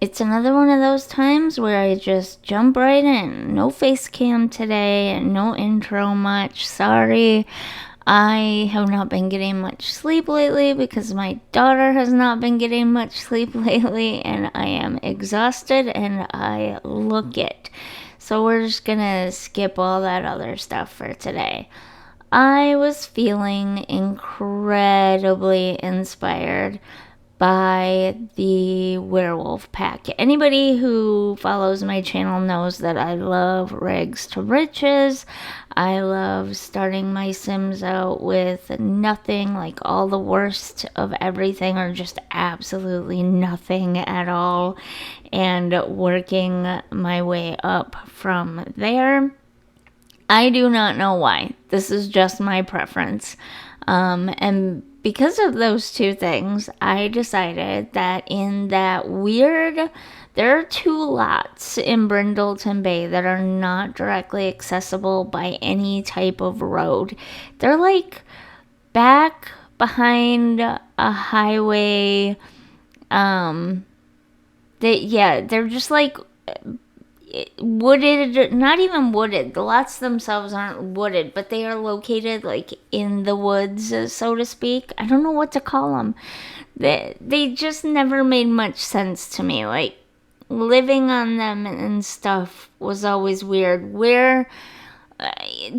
it's another one of those times where I just jump right in. No face cam today, no intro much. Sorry. I have not been getting much sleep lately because my daughter has not been getting much sleep lately, and I am exhausted and I look it. So we're just gonna skip all that other stuff for today. I was feeling incredibly inspired by the werewolf pack. Anybody who follows my channel knows that I love rags to riches. I love starting my Sims out with nothing, like all the worst of everything, or just absolutely nothing at all, and working my way up from there. I do not know why. This is just my preference. And because of those two things, I decided that in that weird, there are two lots in Brindleton Bay that are not directly accessible by any type of road. They're like back behind a highway. They're just like wooded, not even wooded. The lots themselves aren't wooded, but they are located like in the woods, so to speak. I don't know what to call them. They just never made much sense to me. Like, living on them and stuff was always weird. Where,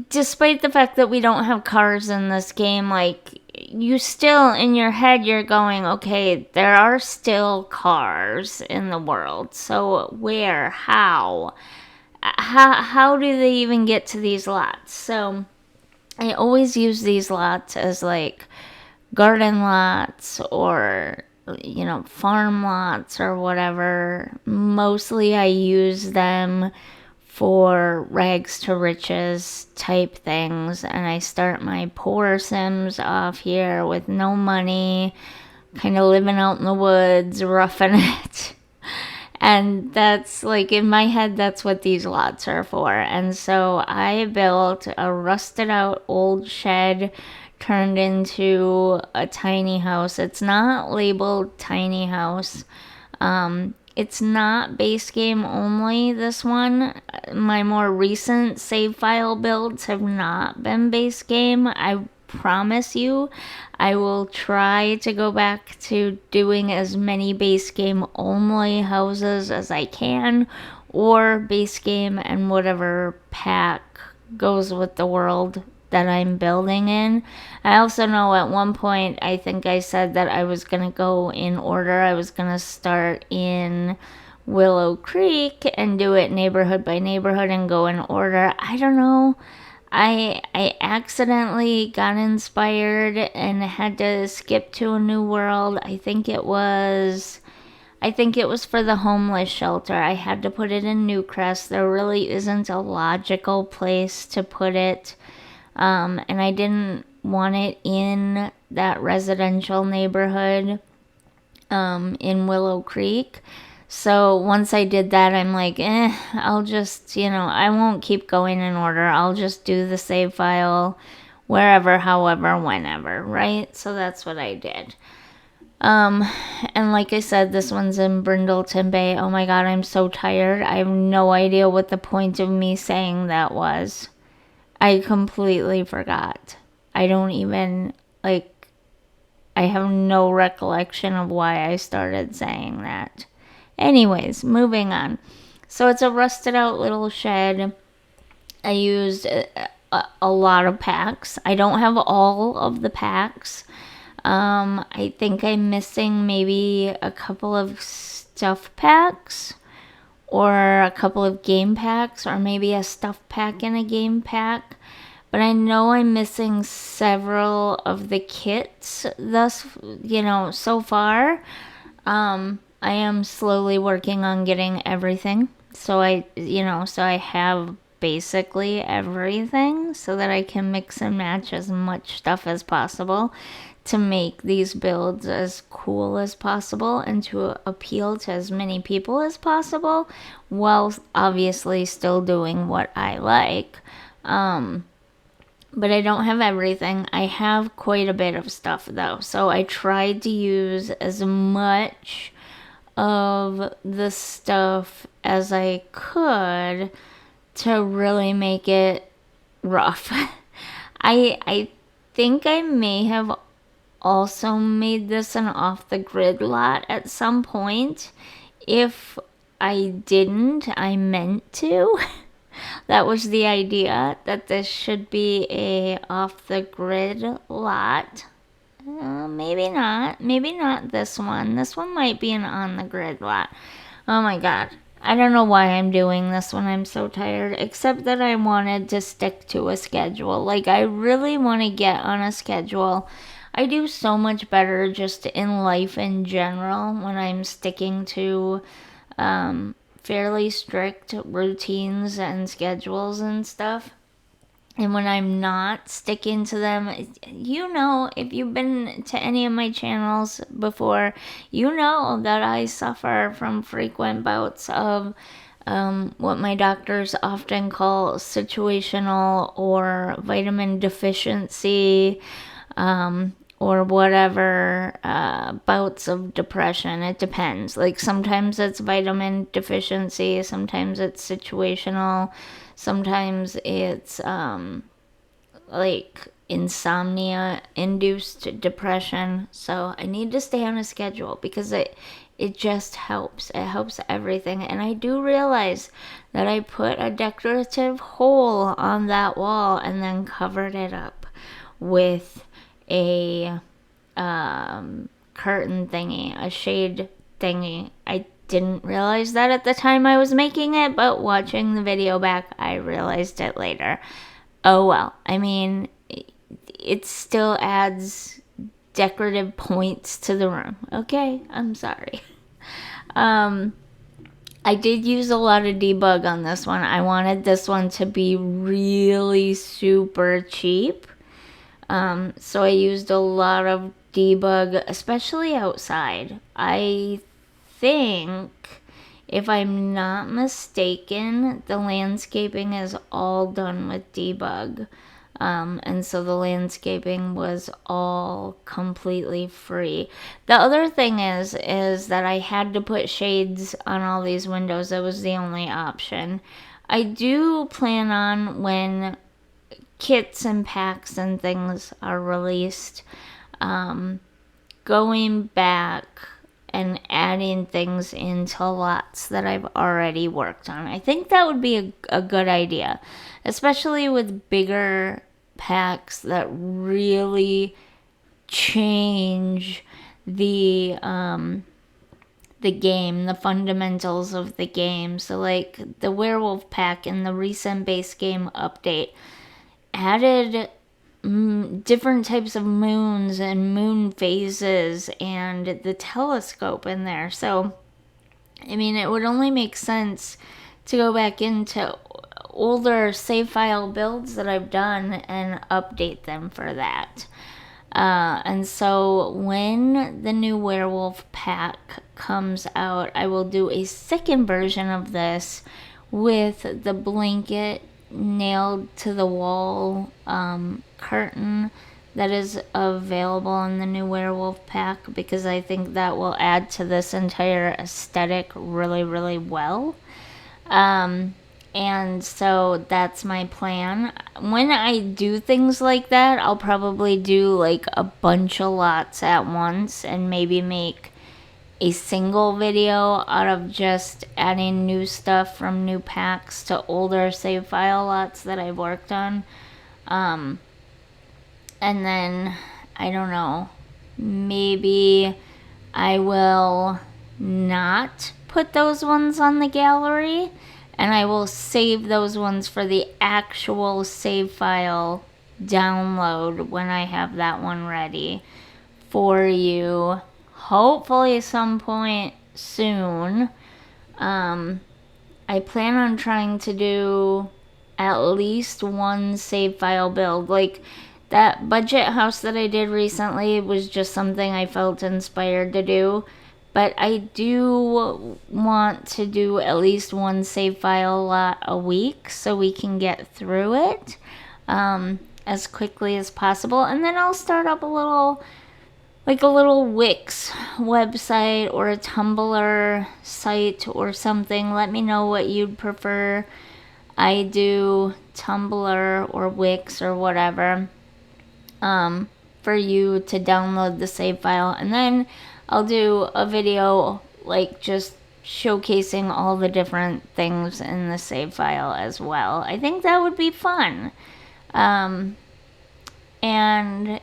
despite the fact that we don't have cars in this game, like, you still, in your head, you're going, okay, there are still cars in the world. So where, how do they even get to these lots? So I always use these lots as like garden lots or, farm lots or whatever. Mostly I use them for rags to riches type things, and I start my poor Sims off here with no money, kind of living out in the woods, roughing it. And that's like, in my head, that's what these lots are for. And so I built a rusted out old shed turned into a tiny house. It's not labeled tiny house. It's not base game only, this one. My more recent save file builds have not been base game. I promise you, I will try to go back to doing as many base game only houses as I can, or base game and whatever pack goes with the world that I'm building in. I also know at one point, I think I said that I was going to go in order. I was going to start in Willow Creek and do it neighborhood by neighborhood and go in order. I don't know. I accidentally got inspired and had to skip to a new world. I think it was for the homeless shelter. I had to put it in Newcrest. There really isn't a logical place to put it. And I didn't want it in that residential neighborhood in Willow Creek. So once I did that, I'm like, I'll just, I won't keep going in order. I'll just do the save file wherever, however, whenever, right? So that's what I did. And like I said, this one's in Brindleton Bay. Oh my God, I'm so tired. I have no idea what the point of me saying that was. I completely forgot. I don't even, I have no recollection of why I started saying that. Anyways, moving on. So it's a rusted out little shed. I used a lot of packs. I don't have all of the packs. I think I'm missing maybe a couple of stuff packs, or a couple of game packs, or maybe a stuff pack and a game pack. But I know I'm missing several of the kits thus, so far. I am slowly working on getting everything. So I have basically everything so that I can mix and match as much stuff as possible to make these builds as cool as possible and to appeal to as many people as possible, while obviously still doing what I like. But I don't have everything. I have quite a bit of stuff though. So I tried to use as much of the stuff as I could to really make it rough. I think I may have also made this an off the grid lot at some point. If I didn't, I meant to. That was the idea, that this should be a off the grid lot. Maybe not. Maybe not this one. This one might be an on the grid lot. Oh my god. I don't know why I'm doing this when I'm so tired, except that I wanted to stick to a schedule. Like, I really want to get on a schedule. I do so much better just in life in general when I'm sticking to fairly strict routines and schedules and stuff. And when I'm not sticking to them, if you've been to any of my channels before, you know that I suffer from frequent bouts of what my doctors often call situational or vitamin deficiency, or whatever, bouts of depression. It depends. Like, sometimes it's vitamin deficiency, sometimes it's situational, sometimes it's like insomnia induced depression. So I need to stay on a schedule because it just helps. It helps everything. And I do realize that I put a decorative hole on that wall and then covered it up with a curtain thingy, a shade thingy. I didn't realize that at the time I was making it, but watching the video back, I realized it later. Oh well. I mean, it still adds decorative points to the room. Okay, I'm sorry. I did use a lot of debug on this one. I wanted this one to be really super cheap. So I used a lot of debug, especially outside. I think, if I'm not mistaken, the landscaping is all done with debug. And so the landscaping was all completely free. The other thing is that I had to put shades on all these windows. That was the only option. I do plan on, when kits and packs and things are released, going back and adding things into lots that I've already worked on. I think that would be a good idea, especially with bigger packs that really change the game, the fundamentals of the game. So like the werewolf pack in the recent base game update added different types of moons and moon phases and the telescope in there. So, I mean, it would only make sense to go back into older save file builds that I've done and update them for that. And so when the new werewolf pack comes out, I will do a second version of this with the blanket nailed to the wall curtain that is available in the new werewolf pack, because I think that will add to this entire aesthetic really, really well. And so that's my plan. When I do things like that, I'll probably do like a bunch of lots at once and maybe make a single video out of just adding new stuff from new packs to older save file lots that I've worked on. And then, I don't know, maybe I will not put those ones on the gallery, and I will save those ones for the actual save file download when I have that one ready for you. Hopefully some point soon. I plan on trying to do at least one save file build. Like, that budget house that I did recently was just something I felt inspired to do. But I do want to do at least one save file lot a week so we can get through it as quickly as possible. And then I'll start up a little like a little Wix website or a Tumblr site or something. Let me know what you'd prefer. I do Tumblr or Wix or whatever, for you to download the save file, and then I'll do a video like just showcasing all the different things in the save file as well. I think that would be fun. And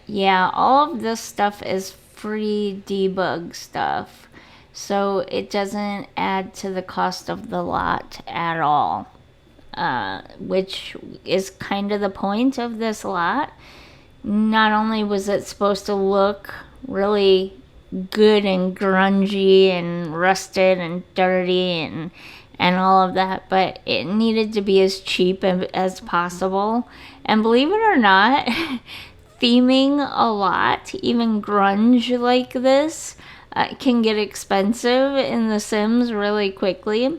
yeah, all of this stuff is free debug stuff, so it doesn't add to the cost of the lot at all, which is kind of the point of this lot. Not only was it supposed to look really good and grungy and rusted and dirty and all of that, but it needed to be as cheap as possible. And believe it or not, theming a lot, even grunge like this, can get expensive in The Sims really quickly.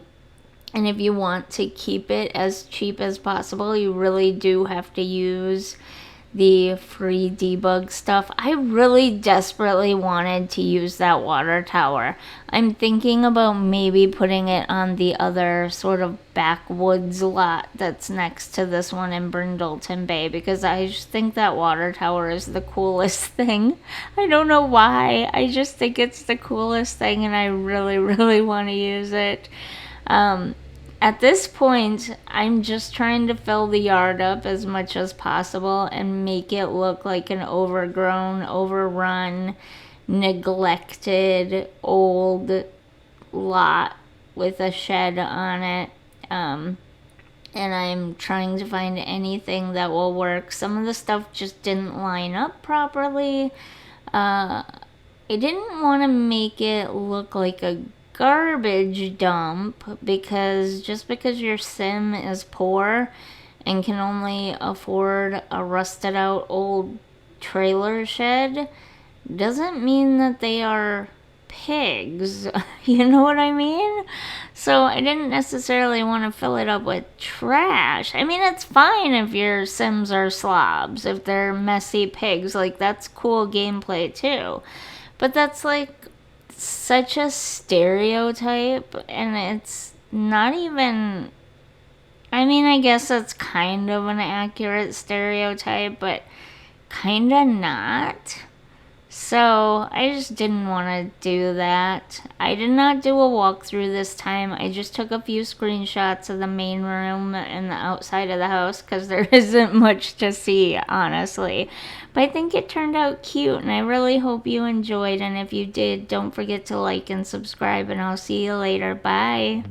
And if you want to keep it as cheap as possible, you really do have to use the free debug stuff. I really desperately wanted to use that water tower. I'm thinking about maybe putting it on the other sort of backwoods lot that's next to this one in Brindleton Bay, because I just think that water tower is the coolest thing. I don't know why. I just think it's the coolest thing, and I really, really want to use it. At this point, I'm just trying to fill the yard up as much as possible and make it look like an overgrown, overrun, neglected, old lot with a shed on it. And I'm trying to find anything that will work. Some of the stuff just didn't line up properly. I didn't want to make it look like a garbage dump, because just because your sim is poor and can only afford a rusted out old trailer shed doesn't mean that they are pigs. You know what I mean? So I didn't necessarily want to fill it up with trash. I mean, it's fine if your sims are slobs, if they're messy pigs, like that's cool gameplay too. But that's like such a stereotype, and it's not even, I mean, I guess it's kind of an accurate stereotype, but kind of not. So I just didn't want to do that. I did not do a walkthrough this time. I just took a few screenshots of the main room and the outside of the house, because there isn't much to see, honestly. But I think it turned out cute, and I really hope you enjoyed. And if you did, don't forget to like and subscribe, and I'll see you later. Bye.